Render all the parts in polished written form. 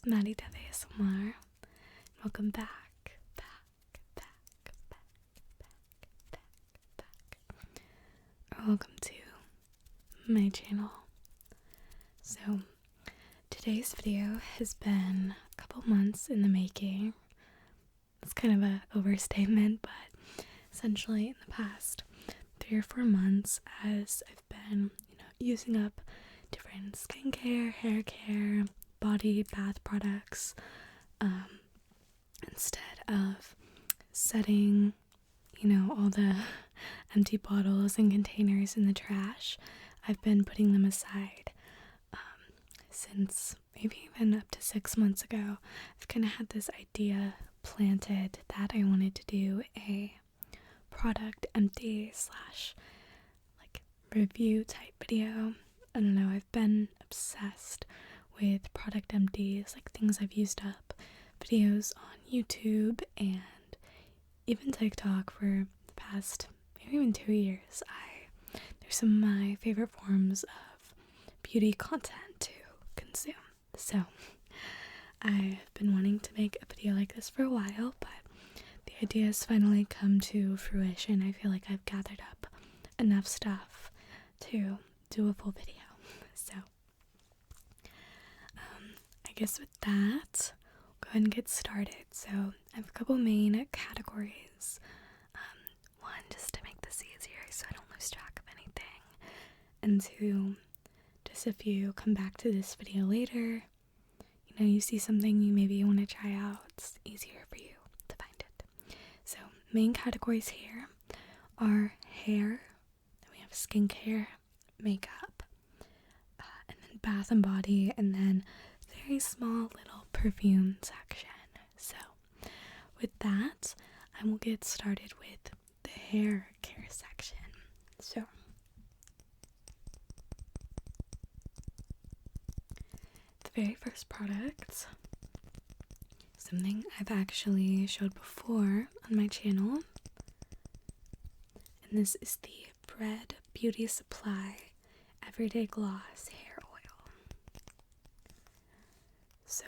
Madi-DuV-ASMR. Welcome back. Or welcome to my channel. So, today's video has been a couple months in the making. It's kind of an overstatement, but essentially in the past 3 or 4 months, as I've been, using up different skincare, hair care, body bath products, instead of setting, all the empty bottles and containers in the trash, I've been putting them aside. Since maybe even up to 6 months ago, I've kind of had this idea planted that I wanted to do a product empty / review type video. I don't know, I've been obsessed with product empties, like things I've used up, videos on YouTube and even TikTok for the past maybe even 2 years. They're some of my favorite forms of beauty content to consume. So I've been wanting to make a video like this for a while, but the idea has finally come to fruition. I feel like I've gathered up enough stuff to do a full video. So I guess with that, we'll go ahead and get started. So I have a couple main categories. One, just to make this easier so I don't lose track of anything. And two, just if you come back to this video later, you see something you maybe want to try out, it's easier for you to find it. So main categories here are hair, then we have skincare, makeup, and then bath and body, and then very small little perfume section. So with that, I will get started with the hair care section. So the very first product, something I've actually showed before on my channel, and this is the Bread Beauty Supply Everyday Gloss Hair Oil. So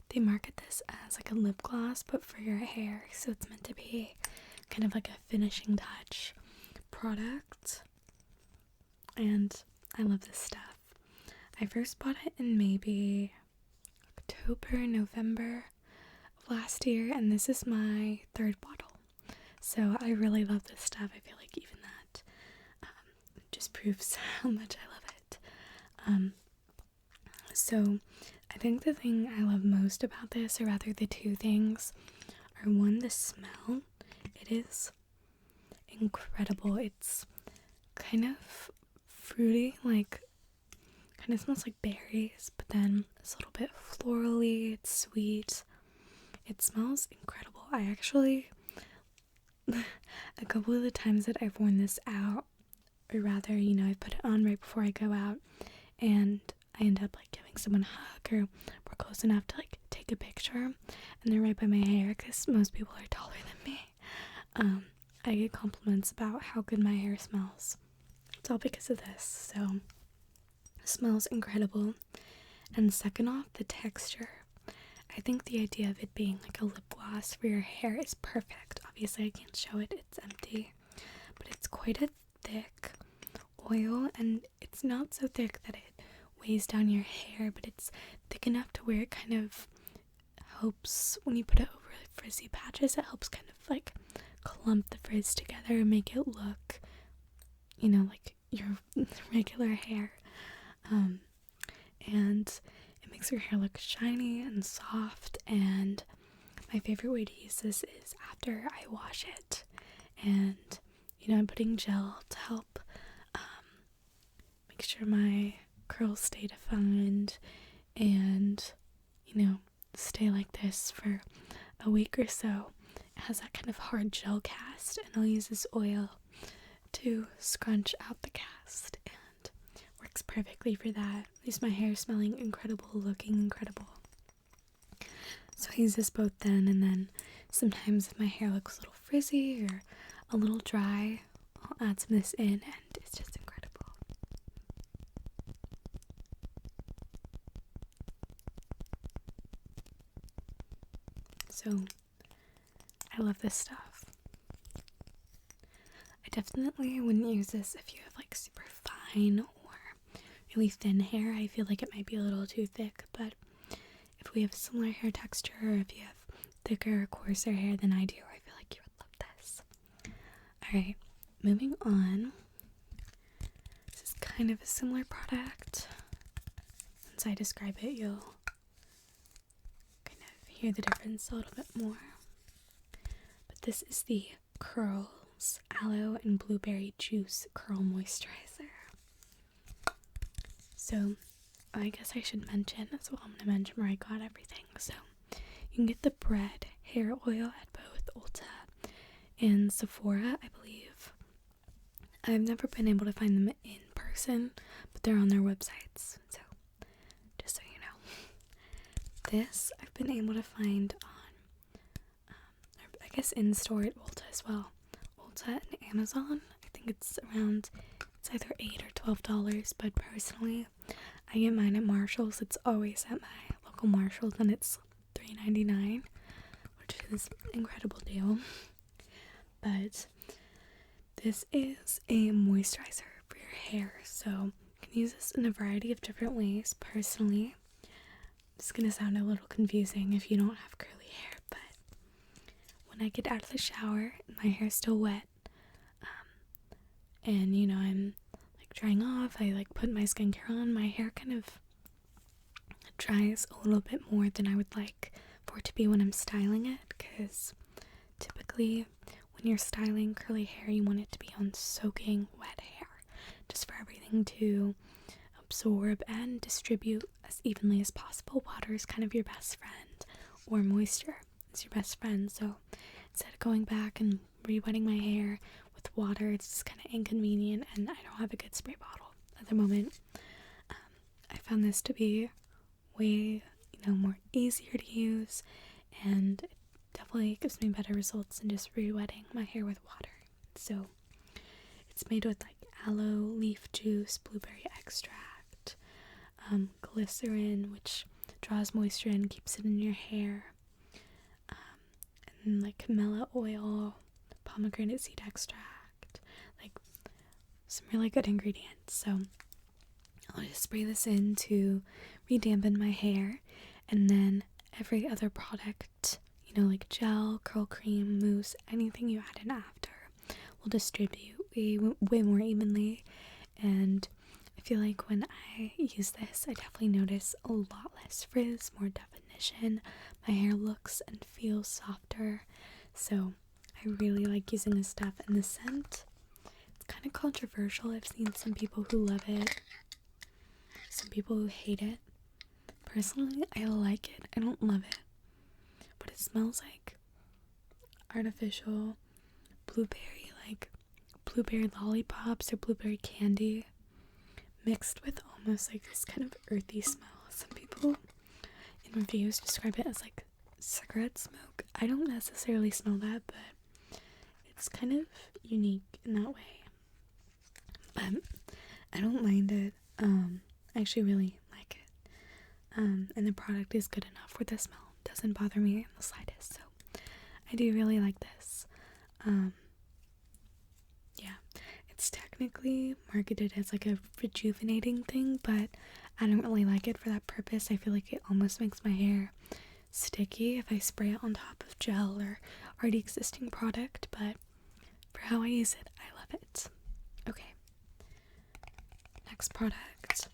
they market this as like a lip gloss but for your hair, so it's meant to be kind of like a finishing touch product, and I love this stuff. I first bought it in maybe October, November of last year, and this is my 3rd bottle. So I really love this stuff. I feel like even that just proves how much I love it. So I think the thing I love most about this, or rather the 2 things, are one, the smell. It is incredible. It's kind of fruity, kind of smells like berries, but then it's a little bit florally, it's sweet. It smells incredible. I actually, a couple of the times that I've worn this out, or rather, I put it on right before I go out, and I end up giving someone a hug, or we're close enough to take a picture, and they're right by my hair, because most people are taller than me. I get compliments about how good my hair smells. It's all because of this. So it smells incredible. And second off, the texture. I think the idea of it being like a lip gloss for your hair is perfect. Obviously I can't show it, it's empty, but it's quite a thick oil, and it's not so thick that it weighs down your hair, but it's thick enough to where it kind of helps, when you put it over frizzy patches, it helps kind of clump the frizz together and make it look, like your regular hair. And it makes your hair look shiny and soft, and my favorite way to use this is after I wash it, and I'm putting gel to help make sure my curls stay defined and stay like this for a week or so. It has that kind of hard gel cast, and I'll use this oil to scrunch out the cast, and works perfectly for that. Leaves my hair smelling incredible, looking incredible. So I use this both then and then. Sometimes if my hair looks a little frizzy or a little dry, I'll add some of this in, and it's just incredible. So I love this stuff. I definitely wouldn't use this if you have like super fine or really thin hair. I feel like it might be a little too thick, but if we have similar hair texture, or if you have thicker, coarser hair than I do, I feel like you would love this. Alright, moving on. This is kind of a similar product. Once I describe it, you'll kind of hear the difference a little bit more. But this is the Curls Aloe and Blueberry Juice Curl Moisturizer. So, I guess I should mention as well. I'm going to mention where I got everything. So, you can get the bread hair oil at both Ulta and Sephora, I believe. I've never been able to find them in person, but they're on their websites. So, just so you know. This I've been able to find on, I guess in store at Ulta as well. Ulta and Amazon. I think it's either $8 or $12, but personally, I get mine at Marshall's. It's always at my local Marshall's, and it's $3.99, which is an incredible deal. But this is a moisturizer for your hair, so you can use this in a variety of different ways. Personally, it's gonna sound a little confusing if you don't have curly hair, but when I get out of the shower and my hair's still wet, and you know I'm like drying off, I like put my skincare on, my hair kind of dries a little bit more than I would like for it to be when I'm styling it, because typically when you're styling curly hair, you want it to be on soaking wet hair, just for everything to absorb and distribute as evenly as possible. Water is kind of your best friend, or moisture is your best friend, so instead of going back and re-wetting my hair with water, it's just kind of inconvenient, and I don't have a good spray bottle at the moment. I found this to be way, more easier to use, and it definitely gives me better results than just re-wetting my hair with water. So it's made with like aloe leaf juice, blueberry extract, glycerin, which draws moisture and keeps it in your hair, and like camellia oil, pomegranate seed extract, like some really good ingredients. So I'll just spray this in to re-dampen my hair, and then every other product, like gel, curl cream, mousse, anything you add in after will distribute way more evenly. And I feel like when I use this, I definitely notice a lot less frizz, more definition. My hair looks and feels softer. So I really like using this stuff, and the scent, it's kind of controversial. I've seen some people who love it, some people who hate it. Personally, I like it. I don't love it, but it smells like artificial blueberry lollipops or blueberry candy mixed with almost like this kind of earthy smell. Some people in reviews describe it as like cigarette smoke. I don't necessarily smell that, but it's kind of unique in that way. But I don't mind it. I actually really like it. And the product is good enough for the smell. It doesn't bother me in the slightest. So I do really like this. Yeah, it's technically marketed as like a rejuvenating thing, but I don't really like it for that purpose. I feel like it almost makes my hair sticky if I spray it on top of gel or already existing product, but for how I use it, I love it. Okay, next product.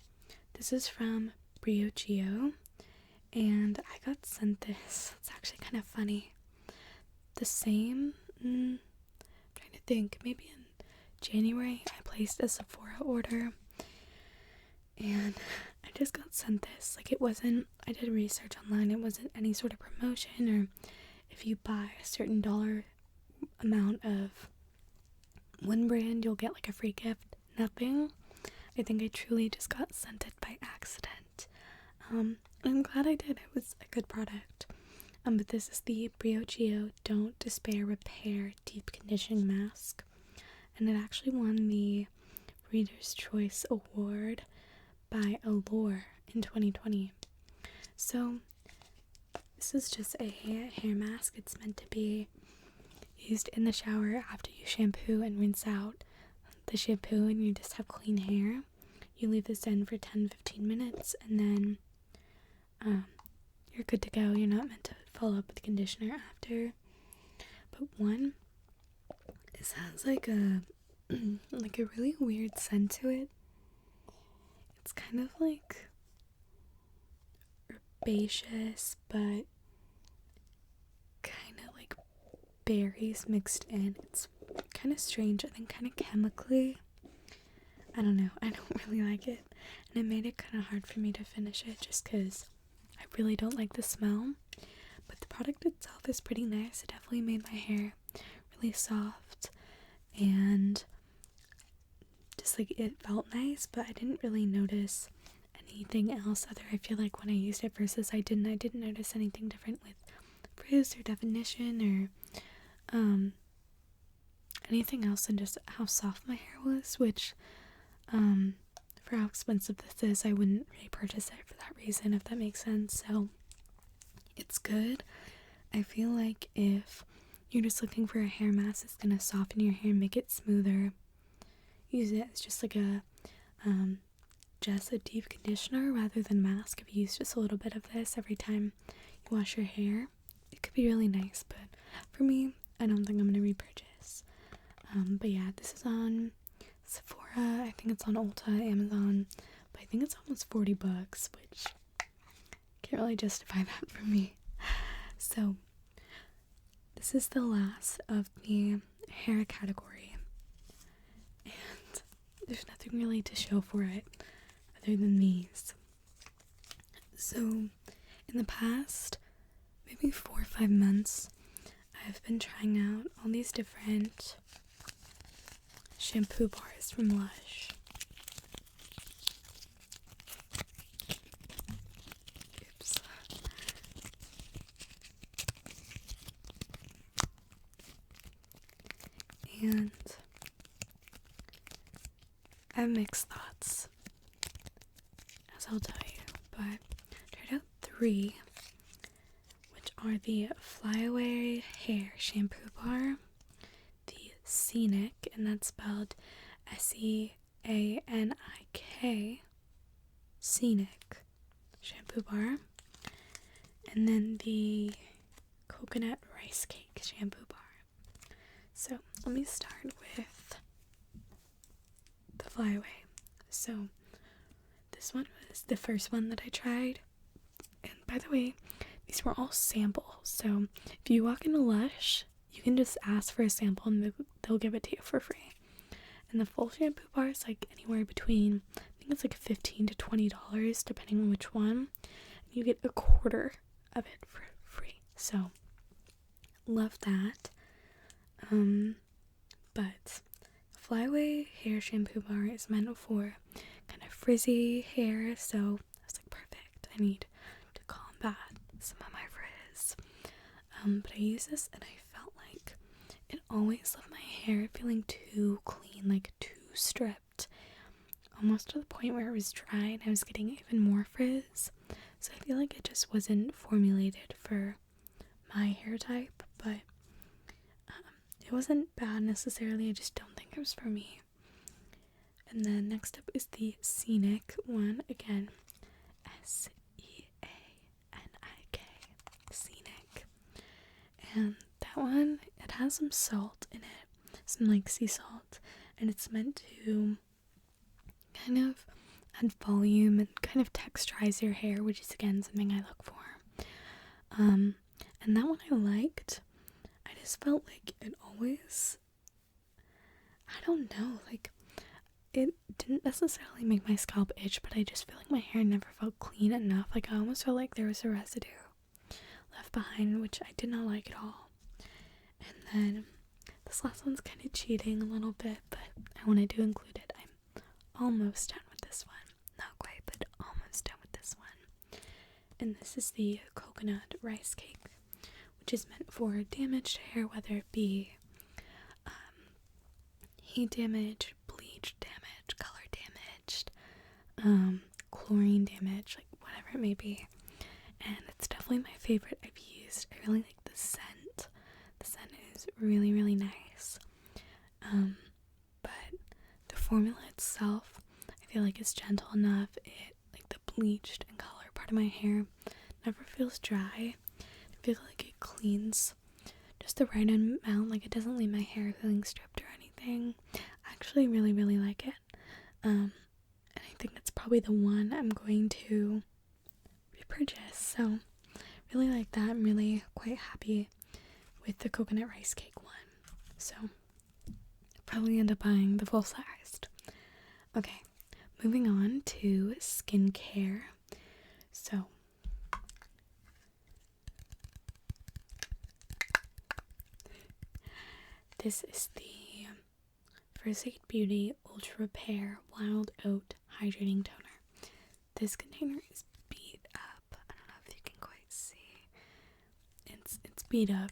This is from Geo, and I got sent this. It's actually kind of funny. The same, I'm trying to think, maybe in January, I placed a Sephora order, and I just got sent this. Like, I did research online, it wasn't any sort of promotion, or if you buy a certain dollar amount of one brand, you'll get like a free gift. Nothing. I think I truly just got sent it by accident. I'm glad I did. It was a good product. But this is the Geo Don't Despair Repair Deep Conditioning Mask, and it actually won the Reader's Choice Award by Allure in 2020. So This is just a hair mask. It's meant to be used in the shower after you shampoo and rinse out the shampoo and you just have clean hair. You leave this in for 10-15 minutes and then you're good to go. You're not meant to follow up with conditioner after. But one, it has like a like a really weird scent to it. It's kind of like herbaceous, but kind of like berries mixed in. It's kind of strange. I think kind of chemically. I don't know. I don't really like it. And it made it kind of hard for me to finish it just because I really don't like the smell. But the product itself is pretty nice. It definitely made my hair really soft and just like it felt nice, but I didn't really notice anything else other. I feel like when I used it versus I didn't notice anything different with frizz or definition or anything else than just how soft my hair was, which for how expensive this is, I wouldn't repurchase it for that reason, if that makes sense. So it's good. I feel like if you're just looking for a hair mask that's gonna soften your hair and make it smoother, use it as just like a deep conditioner rather than mask. If you use just a little bit of this every time you wash your hair, it could be really nice, but for me, I don't think I'm gonna repurchase. But yeah, this is on Sephora, I think it's on Ulta, Amazon, but I think it's almost $40, which can't really justify that for me. So this is the last of the hair category, and there's nothing really to show for it other than these. So in the past maybe 4 or 5 months, I've been trying out all these different shampoo bars from Lush. Oops. And I have mixed thoughts, as I'll tell you, but I tried out 3, which are the Flyaway Hair Shampoo Bar, the Scenic, and that's spelled Seanik, Scenic Shampoo Bar, and then the Coconut Rice Cake Shampoo Bar. So let me start with the Flyaway. So this one was the first one that I tried, and by the way, these were all samples. So if you walk into Lush, you can just ask for a sample and they'll give it to you for free. And the full shampoo bar is like anywhere between, I think it's like $15 to $20 depending on which one. And you get a quarter of it for free. So love that. But Flyaway Hair Shampoo Bar is meant for kind of frizzy hair, so I was like, perfect. I need to combat some of my frizz. But I use this and I felt like it always left my hair feeling too clean, like too stripped, almost to the point where it was dry and I was getting even more frizz. So I feel like it just wasn't formulated for my hair type, but it wasn't bad necessarily. I just don't think it was for me. And then next up is the Scenic one, again, Seanik, Scenic. And that one, it has some salt in it, some like sea salt, and it's meant to kind of add volume and kind of texturize your hair, which is again something I look for. And that one I liked. I just felt like it always, I don't know, like it didn't necessarily make my scalp itch, but I just feel like my hair never felt clean enough. Like I almost felt like there was a residue left behind, which I did not like at all. And then this last one's kind of cheating a little bit, but I wanted to include it. I'm almost done with this one. Not quite, but almost done with this one. And this is the Coconut Rice Cake, which is meant for damaged hair, whether it be heat damage, bleach damage, color damaged, chlorine damage, like whatever it may be. and it's definitely my favorite I've used. I really like the scent. The scent is really, really nice. But the formula itself, I feel like it's gentle enough. It, like the bleached and color part of my hair, never feels dry. I feel like it cleans just the right amount. Like it doesn't leave my hair feeling stripped or anything. I actually really, really like it. And I think it's probably the one I'm going to repurchase. So really like that. I'm really quite happy with the coconut rice cake one. So probably end up buying the full sized. Okay, moving on to skincare. So this is the First Aid Beauty Ultra Repair Wild Oat Hydrating Toner. This container is beat up. I don't know if you can quite see. It's beat up.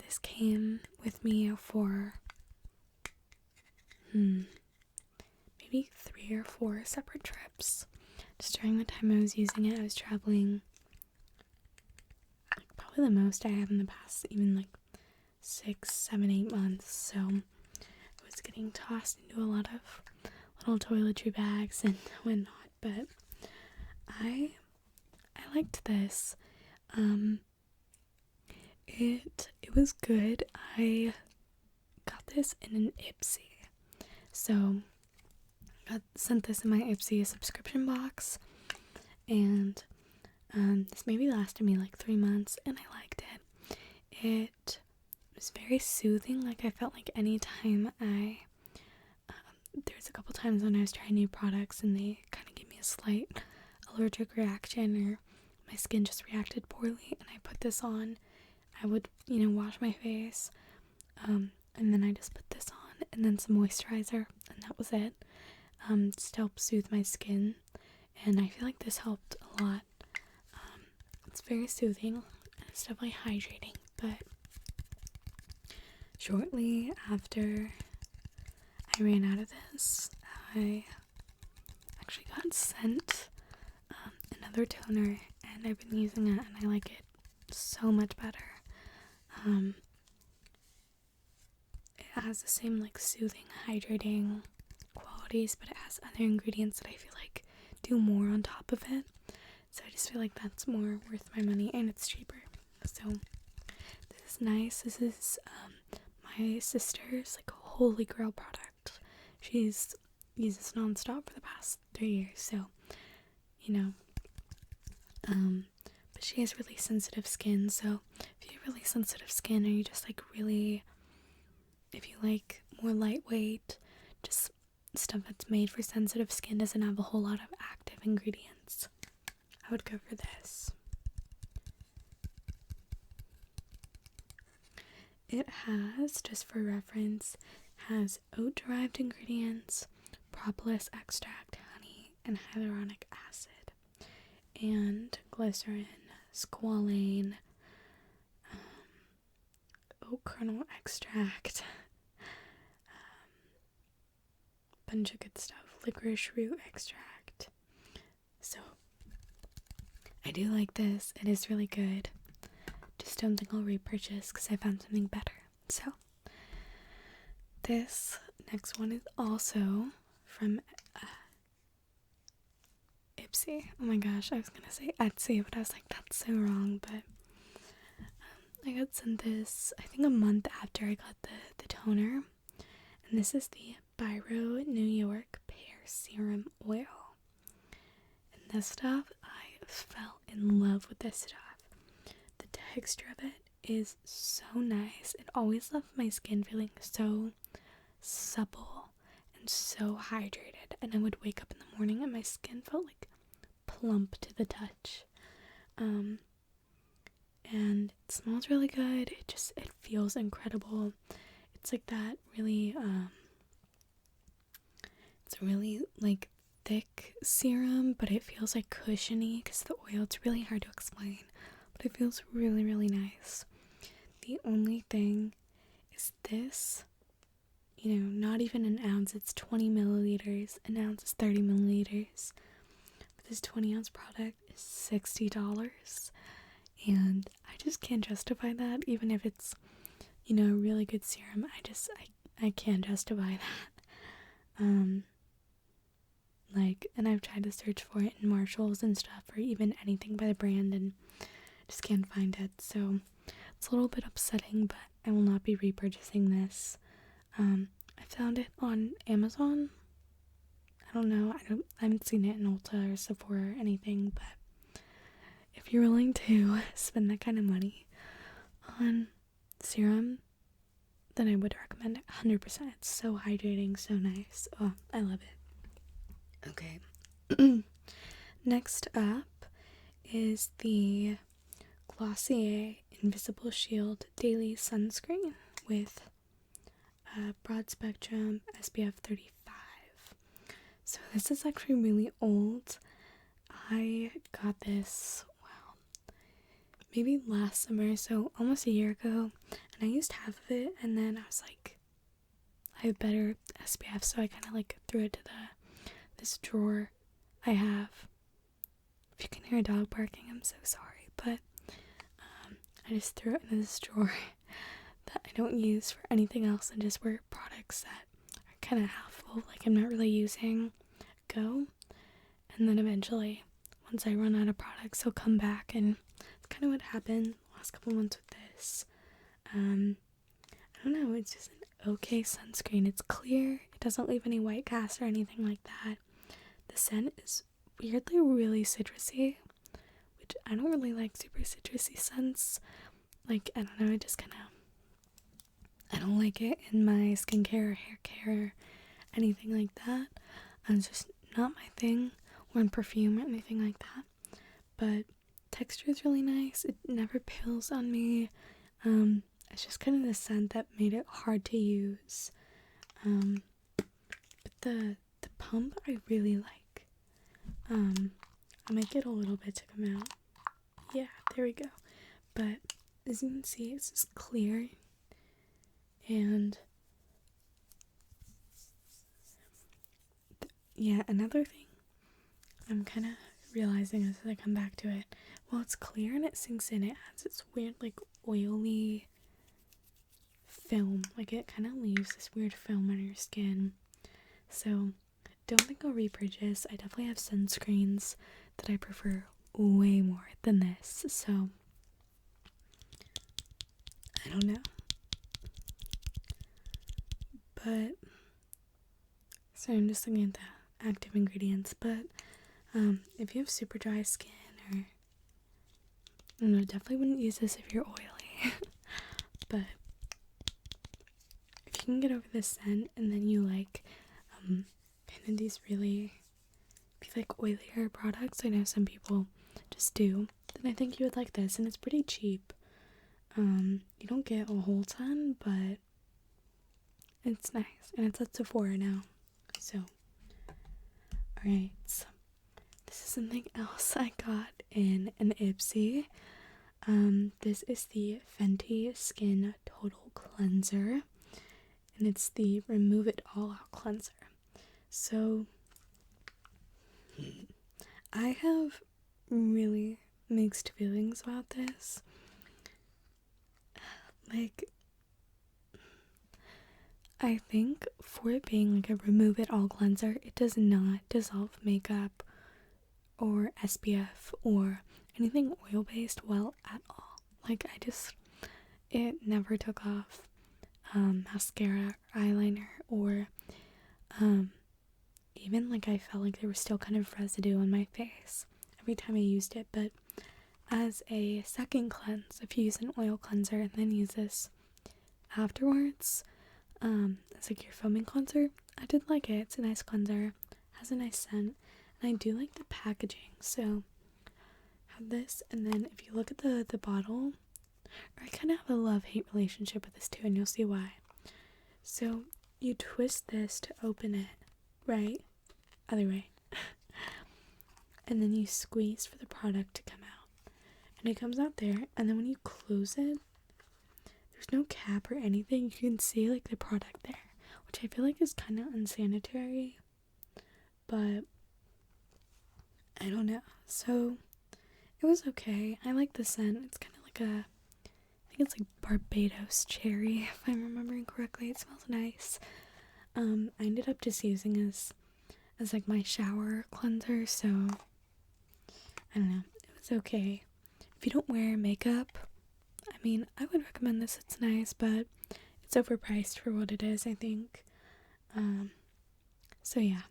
This came with me for maybe 3 or 4 separate trips. Just during the time I was using it, I was traveling like probably the most I have in the past, even like 6, 7, 8 months. So I was getting tossed into a lot of little toiletry bags and whatnot. But I liked this. It was good. I got this in an Ipsy. So I got sent this in my Ipsy subscription box, and this maybe lasted me like 3 months, and I liked it. It was very soothing. Like I felt like anytime there's a couple times when I was trying new products and they kind of gave me a slight allergic reaction, or my skin just reacted poorly, and I put this on, I would, wash my face, and then I just put this on, and then some moisturizer, and that was it, just to help soothe my skin, and I feel like this helped a lot. It's very soothing, and it's definitely hydrating, but shortly after I ran out of this, I actually got sent another toner, and I've been using it, and I like it so much better. It has the same like soothing, hydrating qualities, but it has other ingredients that I feel like do more on top of it. So I just feel like that's more worth my money, and it's cheaper. So this is nice. This is my sister's like holy grail product. She's used this nonstop for the past 3 years, so but she has really sensitive skin, so if you have really sensitive skin, or you just like really, if you like more lightweight, just stuff that's made for sensitive skin, doesn't have a whole lot of active ingredients, I would go for this. It has, just for reference, has oat-derived ingredients, propolis extract, honey, and hyaluronic acid, and glycerin, squalane, oat kernel extract, bunch of good stuff, licorice root extract. So I do like this. It is really good. Just don't think I'll repurchase because I found something better. So this next one is also from Ipsy. Oh my gosh, I was gonna say Etsy, but I was like, that's so wrong. But I got sent this, I think a month after I got the toner, and this is the Biro New York Pear Serum Oil. And this stuff, I fell in love with this stuff. The texture of it is so nice. It always left my skin feeling so supple and so hydrated, and I would wake up in the morning and my skin felt like plump to the touch. And it smells really good. It feels incredible. It's like that really it's a really like thick serum, but it feels like cushiony because the oil, it's really hard to explain, but it feels really, really nice. The only thing is this, not even an ounce, it's 20 milliliters. An ounce is 30 milliliters. But this 20 ounce product $60, and I just can't justify that. Even if it's, you know, a really good serum, I can't justify that. Like, and I've tried to search for it in Marshalls and stuff, or even anything by the brand, and just can't find it. So it's a little bit upsetting, but I will not be repurchasing this. I found it on Amazon. I don't know. I haven't seen it in Ulta or Sephora or anything, but if you're willing to spend that kind of money on serum, then I would recommend it 100%. It's so hydrating, so nice. Oh, I love it. Okay. Next up is the Glossier Invisible Shield Daily Sunscreen with broad spectrum SPF 35. So this is actually really old. I got this, maybe last summer, so almost a year ago, and I used half of it, and then I was like, I have better SPF, so I kind of like threw it to this drawer I have. If you can hear a dog barking, I'm so sorry, but I just threw it into this drawer that I don't use for anything else, and just where products that are kind of half full, like I'm not really using, go. And then eventually, once I run out of products, I'll come back, and it's kind of what happened the last couple months with this. I don't know, it's just an okay sunscreen. It's clear, it doesn't leave any white cast or anything like that. The scent is weirdly really citrusy, which I don't really like super citrusy scents. Like, I don't know, I just kind of, I don't like it in my skincare or hair care, anything like that. It's just not my thing, or in perfume or anything like that. But texture is really nice. It never pills on me. It's just kind of the scent that made it hard to use. But the pump I really like. I'll make it a little bit to come out. Yeah, there we go. But as you can see, it's just clear. And yeah, another thing I'm kind of realizing as I come back to it, well, it's clear and it sinks in, it has this weird like oily film, like it kind of leaves this weird film on your skin. So don't think I'll repurchase. I definitely have sunscreens that I prefer way more than this, so I don't know. But so I'm just looking at the active ingredients, but if you have super dry skin, or I don't know, definitely wouldn't use this if you're oily. But if you can get over the scent, and then you like kind of these really, if you like oilier products, I know some people just do, then I think you would like this, and it's pretty cheap. You don't get a whole ton, but it's nice, and it's at Sephora now. So, alright, this is something else I got in an Ipsy. This is the Fenty Skin Total Cleanser, and it's the Remove It All Out Cleanser. So, I have really mixed feelings about this. Like, I think for it being like a remove it all cleanser, it does not dissolve makeup or SPF or anything oil based well at all. Like, it never took off mascara or eyeliner, or even like I felt like there was still kind of residue on my face every time I used it. But as a second cleanse, if you use an oil cleanser and then use this afterwards, it's like your foaming cleanser, I did like it. It's a nice cleanser, has a nice scent, and I do like the packaging. So have this, and then if you look at the bottle, I kind of have a love-hate relationship with this too, and you'll see why. So you twist this to open it, right? Other way. And then you squeeze for the product to come out, and it comes out there, and then when you close it, there's no cap or anything. You can see like the product there, which I feel like is kind of unsanitary, but I don't know. So It was okay. I like the scent. It's kind of like I think it's like Barbados cherry, if I'm remembering correctly. It smells nice. I ended up just using as like my shower cleanser, so I don't know. It was okay. If you don't wear makeup, I mean, I would recommend this. It's nice, but it's overpriced for what it is, I think. So yeah.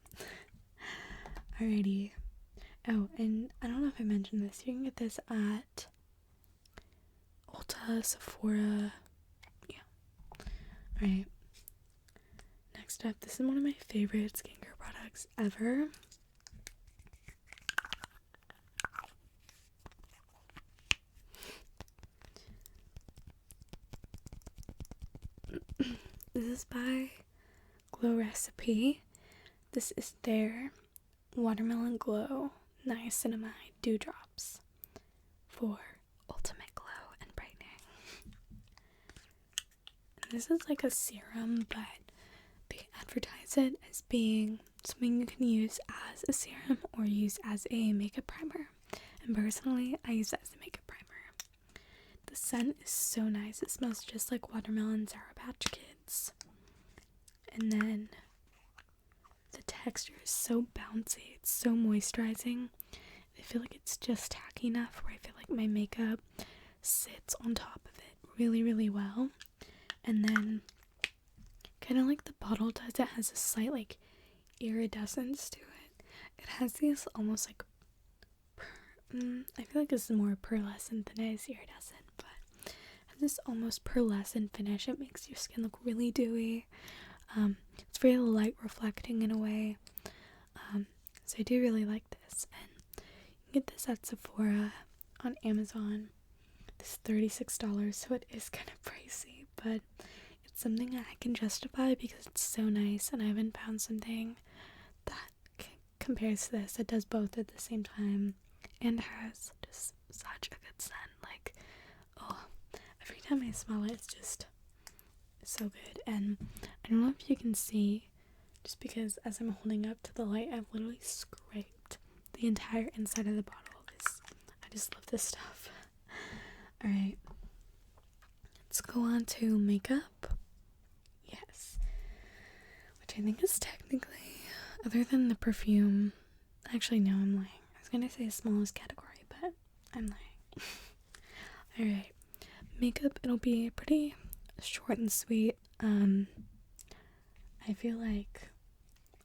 Alrighty. Oh, and I don't know if I mentioned this. You can get this at Ulta, Sephora. Yeah. Alright. Next up, this is one of my favorite skincare products ever. This is by Glow Recipe. This is their Watermelon Glow Niacinamide Dewdrops for ultimate glow and brightening. And this is like a serum, but they advertise it as being something you can use as a serum or use as a makeup primer. And personally, I use it as a makeup primer. The scent is so nice. It smells just like watermelon Sour Patch Kids. And then the texture is so bouncy. It's so moisturizing. I feel like it's just tacky enough where I feel like my makeup sits on top of it really, really well. And then kind of like the bottle does, it has a slight like iridescence to it. It has these almost like I feel like this is more pearlescent than it is iridescent, but it has this almost pearlescent finish. It makes your skin look really dewy. It's very light reflecting in a way. So I do really like this, and you can get this at Sephora on Amazon. This is $36, so it is kind of pricey, but it's something that I can justify because it's so nice, and I haven't found something that compares to this, that does both at the same time and has just such a good scent. Like, oh, every time I smell it, it's just so good. And I don't know if you can see, just because as I'm holding up to the light, I've literally scraped the entire inside of the bottle. I just love this stuff. Alright, let's go on to makeup. Yes, which I think is technically, other than the perfume, actually no, I'm lying. I was gonna say smallest category, but I'm lying. Alright, makeup, it'll be pretty short and sweet. I feel like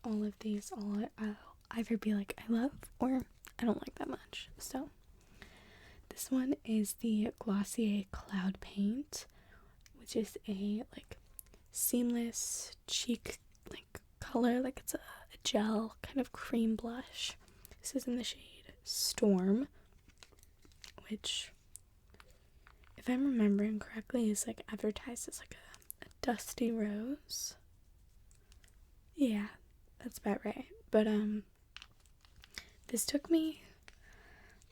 all of these, I'll either be like I love or I don't like that much. So this one is the Glossier Cloud Paint, which is a like seamless cheek like color, like it's a gel kind of cream blush. This is in the shade Storm, which, if I'm remembering correctly, is like advertised as like a dusty rose. Yeah, that's about right. But this took me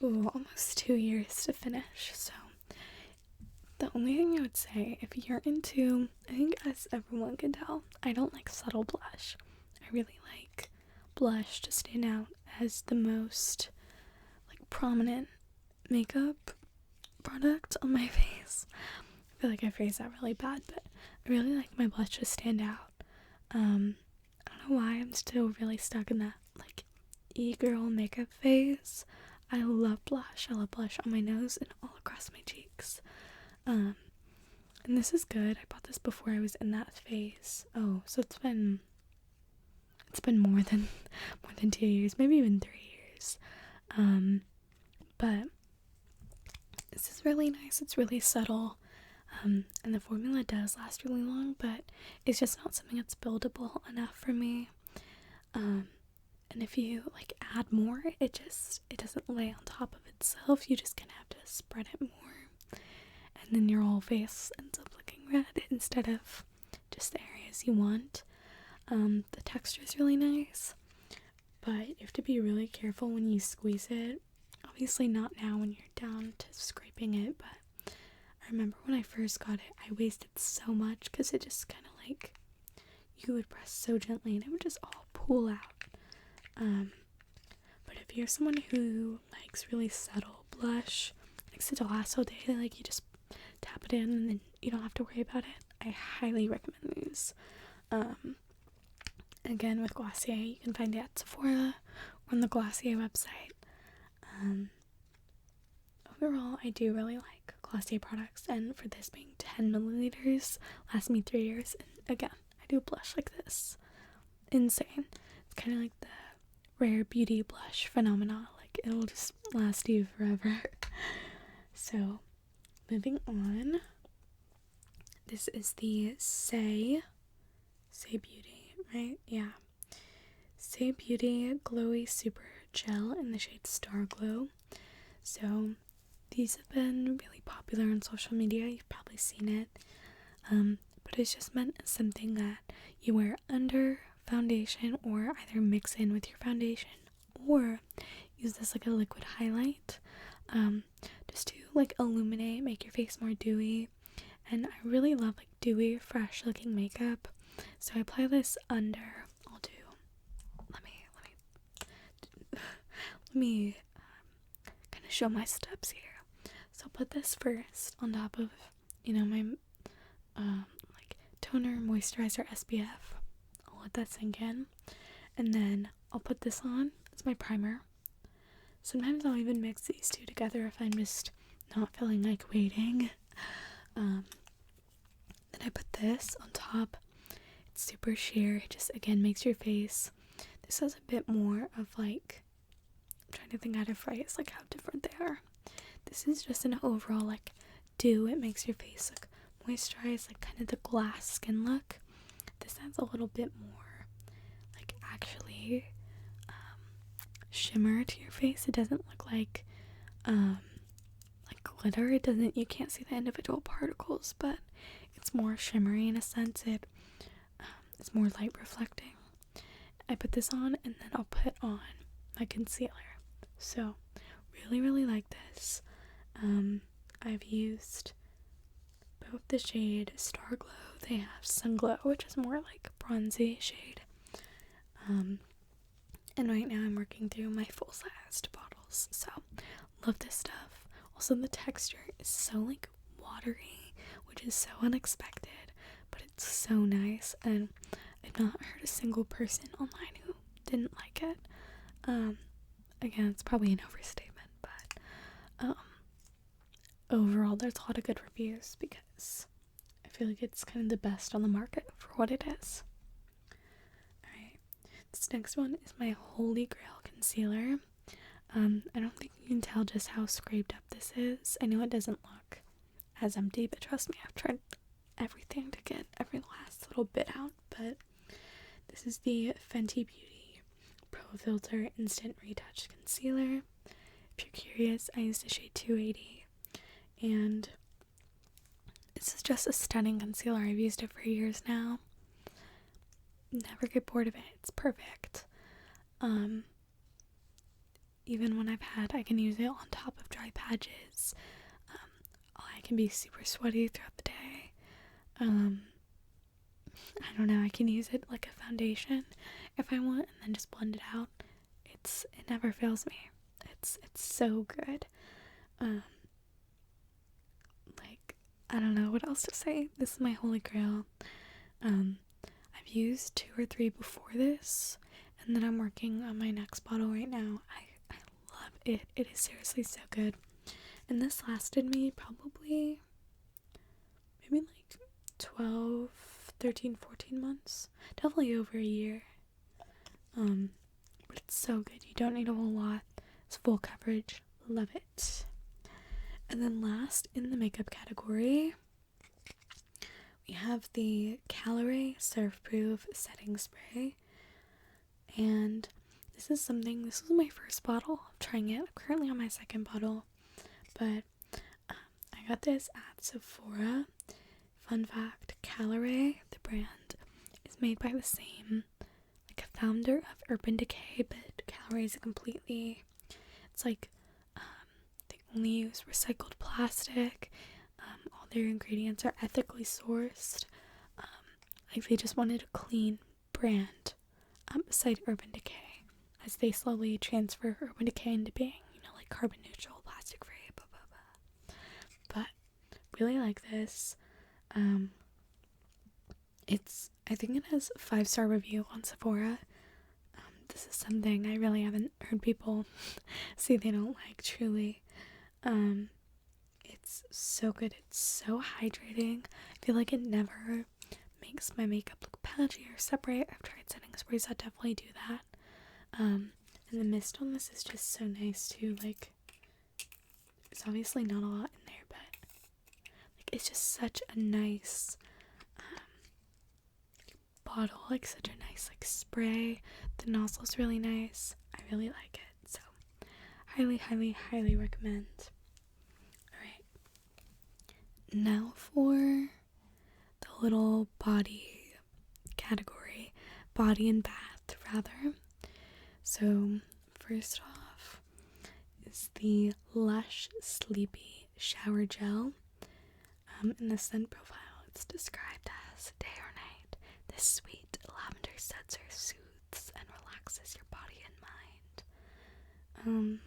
almost 2 years to finish. So the only thing I would say, if you're into, I think as everyone can tell, I don't like subtle blush. I really like blush to stand out as the most like prominent makeup product on my face. I feel like I phrased that really bad, but I really like my blush to stand out. I don't know why I'm still really stuck in that like e-girl makeup phase. I love blush. I love blush on my nose and all across my cheeks. And this is good. I bought this before I was in that phase. Oh, so it's been more than 2 years, maybe even 3 years. But this is really nice. It's really subtle. And the formula does last really long, but it's just not something that's buildable enough for me. And if you like add more, it doesn't lay on top of itself. You just gonna have to spread it more, and then your whole face ends up looking red instead of just the areas you want. The texture is really nice, but you have to be really careful when you squeeze it. Obviously not now when you're down to scraping it, but I remember when I first got it, I wasted so much because it just kind of like, you would press so gently and it would just all pool out. But if you're someone who likes really subtle blush. Makes it last all day. Like, you just tap it in and then you don't have to worry about it. I highly recommend these. Again, with Glossier, you can find it at Sephora or on the Glossier website. Overall, I do really like Glossier products, and for this being 10 milliliters, lasts me 3 years. And again, I do blush like this. Insane. It's kind of like the rare beauty blush phenomena. Like, it'll just last you forever. So, moving on. This is the Say Beauty, right? Yeah. Say Beauty Glowy Super Gel in the shade Star Glow. So, these have been really popular on social media. You've probably seen it. But it's just meant as something that you wear under foundation, or either mix in with your foundation, or use this like a liquid highlight. Just to like illuminate, make your face more dewy. And I really love like dewy, fresh looking makeup. So I apply this under. Let me kind of show my steps here. So I'll put this first on top of, my like toner, moisturizer, SPF. I'll let that sink in. And then I'll put this on as my primer. Sometimes I'll even mix these two together if I'm just not feeling like waiting. Then I put this on top. It's super sheer. It just, again, makes your face. This has a bit more of like, I'm trying to think how to phrase like how different they are. This is just an overall like dew. It makes your face look moisturized, like kind of the glass skin look. This adds a little bit more like actually shimmer to your face. It doesn't look like glitter. It doesn't, you can't see the individual particles, but it's more shimmery in a sense. It's more light reflecting. I put this on, and then I'll put on my concealer. So really like this. I've used both the shade Star Glow. They have Sun Glow, which is more like bronzy shade. And right now I'm working through my full-sized bottles. So love this stuff. Also, the texture is so like watery, which is so unexpected, but it's so nice. And I've not heard a single person online who didn't like it. Again, it's probably an overstatement, but overall there's a lot of good reviews because I feel like it's kind of the best on the market for what it is. Alright, this next one is my Holy Grail concealer. I don't think you can tell just how scraped up this is. I know it doesn't look as empty, but trust me, I've tried everything to get every last little bit out. But this is the Fenty Beauty Pro Filter Instant Retouch Concealer. If you're curious, I used the shade 280, and this is just a stunning concealer. I've used it for years now. Never get bored of it. It's perfect. Even when I can use it on top of dry patches. I can be super sweaty throughout the day. I don't know, I can use it like a foundation if I want, and then just blend it out. It never fails me. It's so good. Like, I don't know what else to say. This is my Holy Grail. I've used 2 or 3 before this, and then I'm working on my next bottle right now. I love it. It is seriously so good. And this lasted me probably maybe like 12, 13, 14 months. Definitely over a year. But it's so good. You don't need a whole lot. It's full coverage. Love it. And then last in the makeup category, we have the Calorie Surf Proof Setting Spray. And this was my first bottle of trying it. I'm currently on my second bottle. But I got this at Sephora. Fun fact, Calorie, the brand, is made by the same founder of Urban Decay, but Calorie is it's like they only use recycled plastic. All their ingredients are ethically sourced. They just wanted a clean brand beside Urban Decay, as they slowly transfer Urban Decay into being, carbon neutral, plastic free. really like this. I think it has a 5-star review on Sephora. This is something I really haven't heard people say they don't like, truly. It's so good. It's so hydrating. I feel like it never makes my makeup look patchy or separate. I've tried setting sprays that definitely do that. And the mist on this is just so nice too. Like, there's obviously not a lot in there, but like, it's just such a nice bottle, like such a nice like spray. The nozzle's really nice. I really like it, so highly recommend. Alright, now for the little body category, body and bath rather. So first off is the Lush Sleepy Shower Gel. In the scent profile, it's described as day or night. This sweet lavender seltzer soothes and relaxes your body and mind.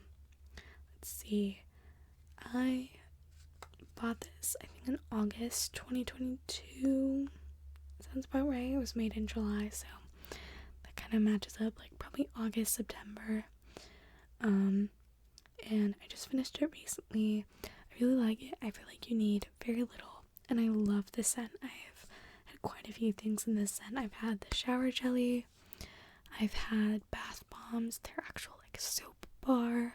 Let's see. I bought this, I think, in August 2022. Sounds about right. It was made in July, so that kind of matches up, like probably August, September. And I just finished it recently. I really like it. I feel like you need very little, and I love the scent. I've had quite a few things in this scent. I've had the shower jelly, I've had bath bombs, their actual like soap bar,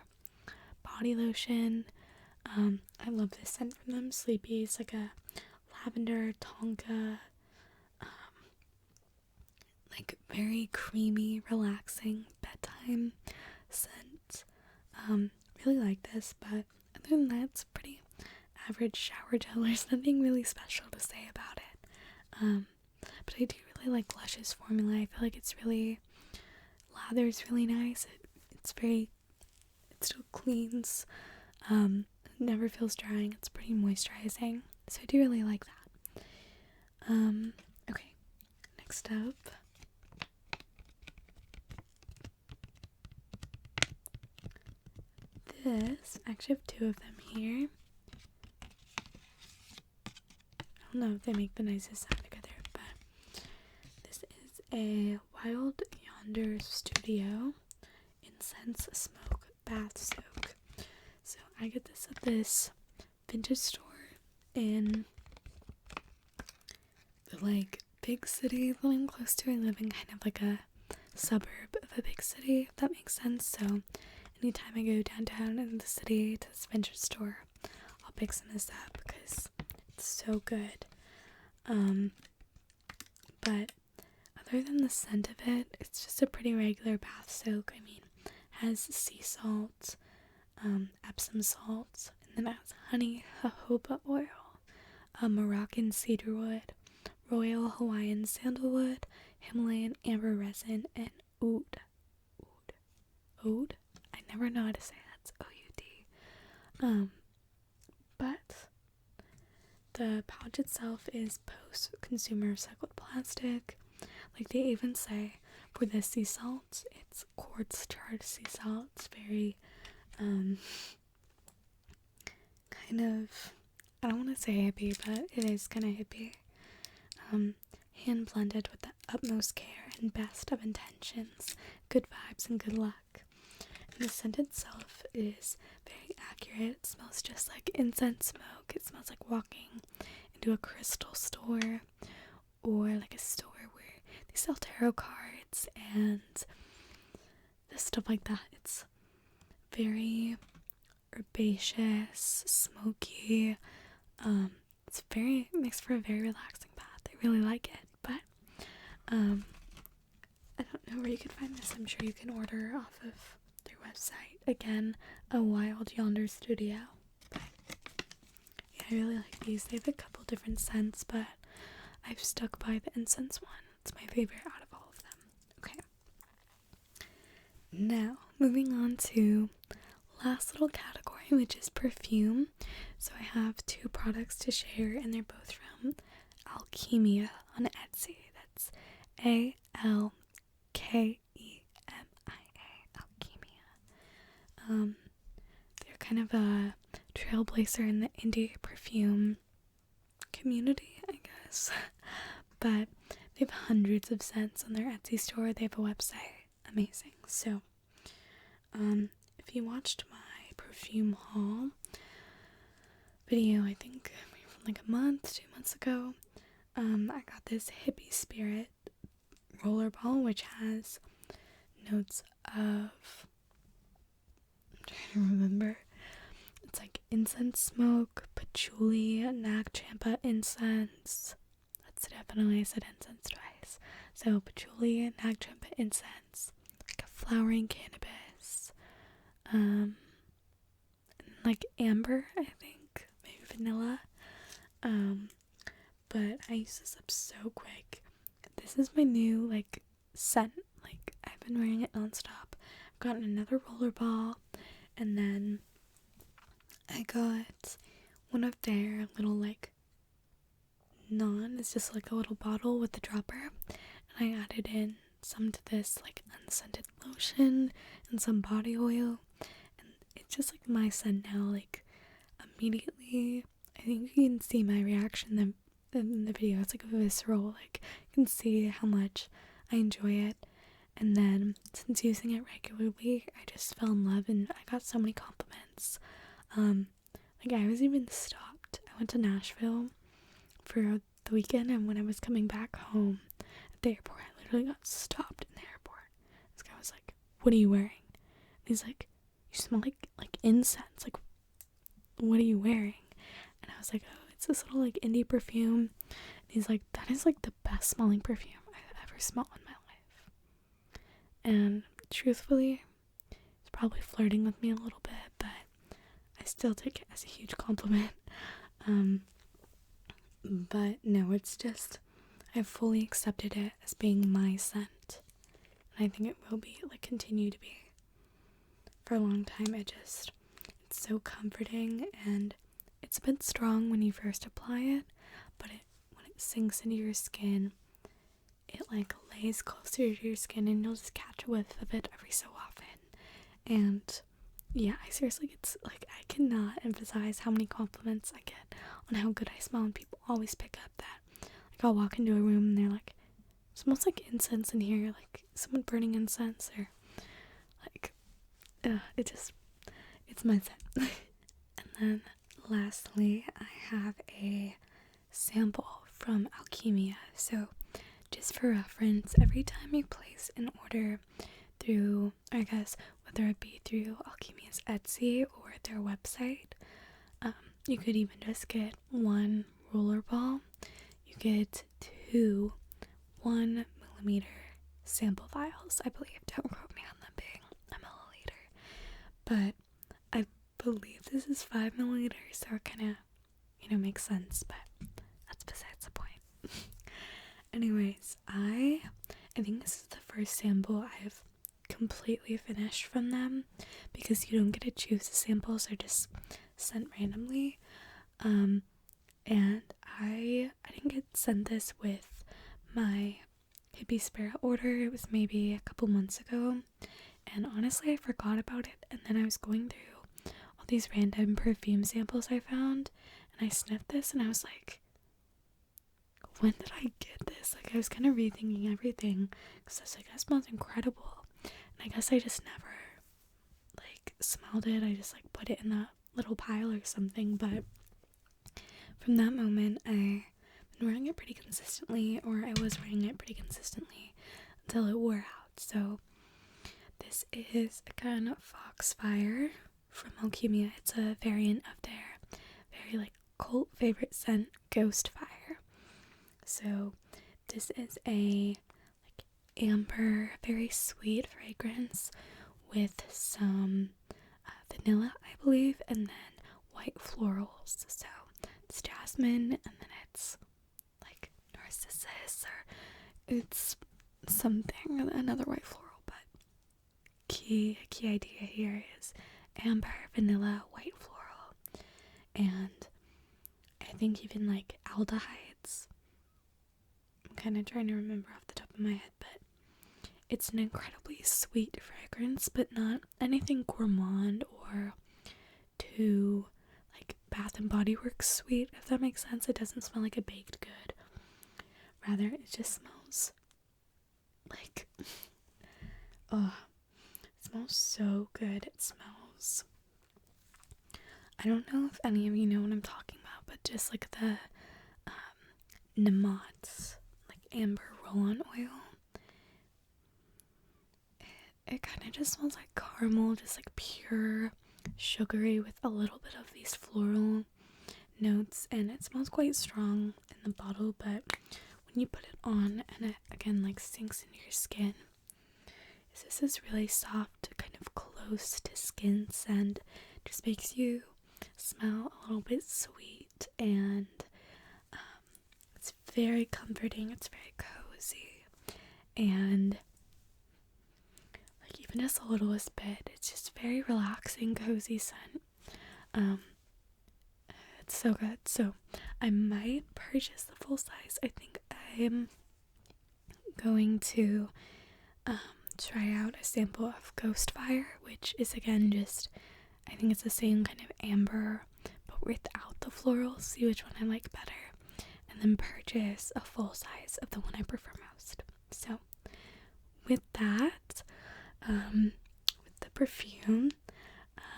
body lotion. I love this scent from them. Sleepy. It's like a lavender tonka, like very creamy, relaxing bedtime scent. Really like this, but other than that, it's pretty average shower gel. There's nothing really special to say about it. But I do really like Lush's formula. I feel like it's really, lather's really nice. It still cleans. It never feels drying. It's pretty moisturizing. So I do really like that. Okay, next up. I actually have 2 of them here. I don't know if they make the nicest sound together, but this is a Wild Yonder Studio Incense Smoke Bath Soak. So I get this at this vintage store in the like big city that I'm close to. I live in kind of like a suburb of a big city, if that makes sense. So anytime I go downtown in the city to this vintage store, I'll pick some of this up because it's so good. But other than the scent of it, it's just a pretty regular bath soak. I mean, it has sea salt, Epsom salt, and then it has honey, jojoba oil, Moroccan cedarwood, Royal Hawaiian sandalwood, Himalayan amber resin, and oud. Oud? I never know how to say that. It's O-U-D. But the pouch itself is post-consumer recycled plastic. Like they even say for the sea salt, it's quartz charred sea salt. It's very, kind of, I don't want to say hippie, but it is kind of hippie. Hand blended with the utmost care and best of intentions, good vibes and good luck. The scent itself is very accurate. It smells just like incense smoke. It smells like walking into a crystal store or like a store where they sell tarot cards and this stuff like that. It's very herbaceous, smoky. It makes for a very relaxing bath. I really like it, but I don't know where you can find this. I'm sure you can order off of their website. Again, a Wild Yonder Studio. But yeah, I really like these. They have a couple different scents, but I've stuck by the incense one. It's my favorite out of all of them. Okay. Now, moving on to last little category, which is perfume. So I have 2 products to share, and they're both from Alchemia on Etsy. That's Alkemia. Alchemia. They're kind of a trailblazer in the indie perfume community, I guess. But they have hundreds of scents on their Etsy store. They have a website. Amazing. So, if you watched my perfume haul video, I think from like a month, 2 months ago, I got this Hippie Spirit rollerball, which has notes of, I'm trying to remember, it's like incense smoke, patchouli, nag champa incense. That's definitely, I said incense twice. So patchouli, nag champa incense, like a flowering cannabis, like amber, I think, maybe vanilla. But I use this up so quick. This is my new like scent. Like I've been wearing it nonstop. I've gotten another rollerball, and then I got one of their little like it's just like a little bottle with a dropper, and I added in some to this like unscented lotion and some body oil, and it's just like my scent now. Like immediately, I think you can see my reaction in the video. It's like a visceral, like you can see how much I enjoy it. And then since using it regularly, I just fell in love, and I got so many compliments. Like I was even stopped. I went to Nashville for the weekend, and when I was coming back home at the airport, I literally got stopped in the airport. This guy was like, "What are you wearing?" And he's like, "You smell like incense. Like, what are you wearing?" And I was like, "Oh, it's this little like indie perfume." And he's like, "That is like the best smelling perfume I've ever smelled in my life." And truthfully, he's probably flirting with me a little bit, but I still take it as a huge compliment. But no, it's just, I've fully accepted it as being my scent. And I think it will be, like, continue to be for a long time. It's so comforting, and it's a bit strong when you first apply it, but when it sinks into your skin, it like lays closer to your skin, and you'll just catch a whiff of it every so often. And yeah, I seriously, it's like, I cannot emphasize how many compliments I get on how good I smell, and people always pick up that, like, I'll walk into a room and they're like, "It smells like incense in here, like someone burning incense," or like, it's my scent. And then lastly, I have a sample from Alchemia. So just for reference, every time you place an order through, I guess, whether it be through Alchemia's Etsy or their website, you could even just get one rollerball. You get 2 1mm sample vials, I believe. Don't quote me on them being a milliliter, but I believe this is 5ml, so it kind of, makes sense, but that's besides the point. Anyways, I think this is the first sample I've completely finished from them, because you don't get to choose the samples, they're just sent randomly. And I didn't get sent this with my Hippie Spirit order. It was maybe a couple months ago, and honestly I forgot about it, and then I was going through all these random perfume samples I found, and I sniffed this and I was like, when did I get this? Like, I was kind of rethinking everything, because I was like, that smells incredible. And I guess I just never, like, smelled it. I just, like, put it in a little pile or something. But from that moment, I've been wearing it pretty consistently, or I was wearing it pretty consistently until it wore out. So this is again Foxfire from Alchemia. It's a variant of their very, like, cult favorite scent, Ghost Fire. So this is a like amber, very sweet fragrance with some vanilla, I believe, and then white florals. So it's jasmine, and then it's like narcissus, or it's something, another white floral. But key idea here is amber, vanilla, white floral, and I think even like aldehydes. I'm kind of trying to remember off the top of my head, but it's an incredibly sweet fragrance, but not anything gourmand or too like Bath and Body Works sweet, if that makes sense. It doesn't smell like a baked good. Rather, it just smells like, oh, it smells so good. It smells, I don't know if any of you know what I'm talking about, but just like the Nemots, like amber roll-on oil. It kind of just smells like caramel, just like pure sugary with a little bit of these floral notes, and it smells quite strong in the bottle, but when you put it on and it again like sinks into your skin, this is really soft, kind of close to skin scent. Just makes you smell a little bit sweet, and it's very comforting. It's very cozy, and like even just the littlest bit, it's just very relaxing, cozy scent. It's so good. So I might purchase the full size. I think I'm going to try out a sample of Ghost Fire, which is again just, I think it's the same kind of amber but without the florals. See which one I like better, and then purchase a full size of the one I prefer most. So with that, with the perfume,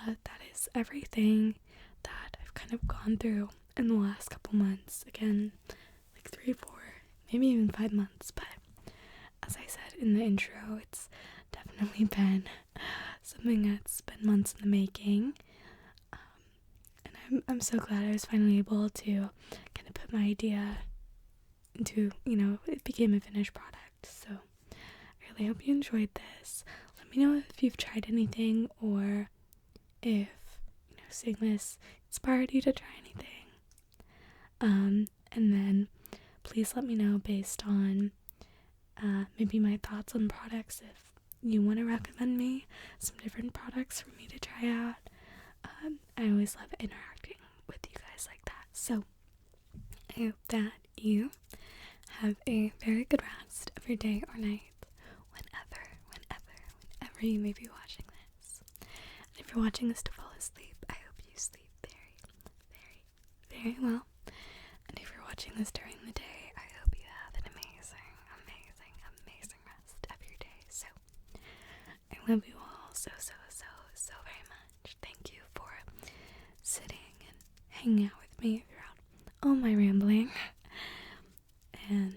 that is everything that I've kind of gone through in the last couple months. Again, like 3, 4, maybe even 5 months, but as I said in the intro, it's definitely been something that's been months in the making, and I'm so glad I was finally able to kind of put my idea into, it became a finished product. So I really hope you enjoyed this. Let me know if you've tried anything, or if seeing this inspired you to try anything. And then please let me know based on maybe my thoughts on products, if you want to recommend me some different products for me to try out. I always love interacting with you guys like that. So I hope that you have a very good rest of your day or night, whenever you may be watching this. And if you're watching this to fall asleep, I hope you sleep very, very, very well. And if you're watching this during the day, I hope you have an amazing, amazing, amazing rest of your day. So I love you all so, so, so, so very much. Thank you for sitting and hanging out with me throughout all my rambling. And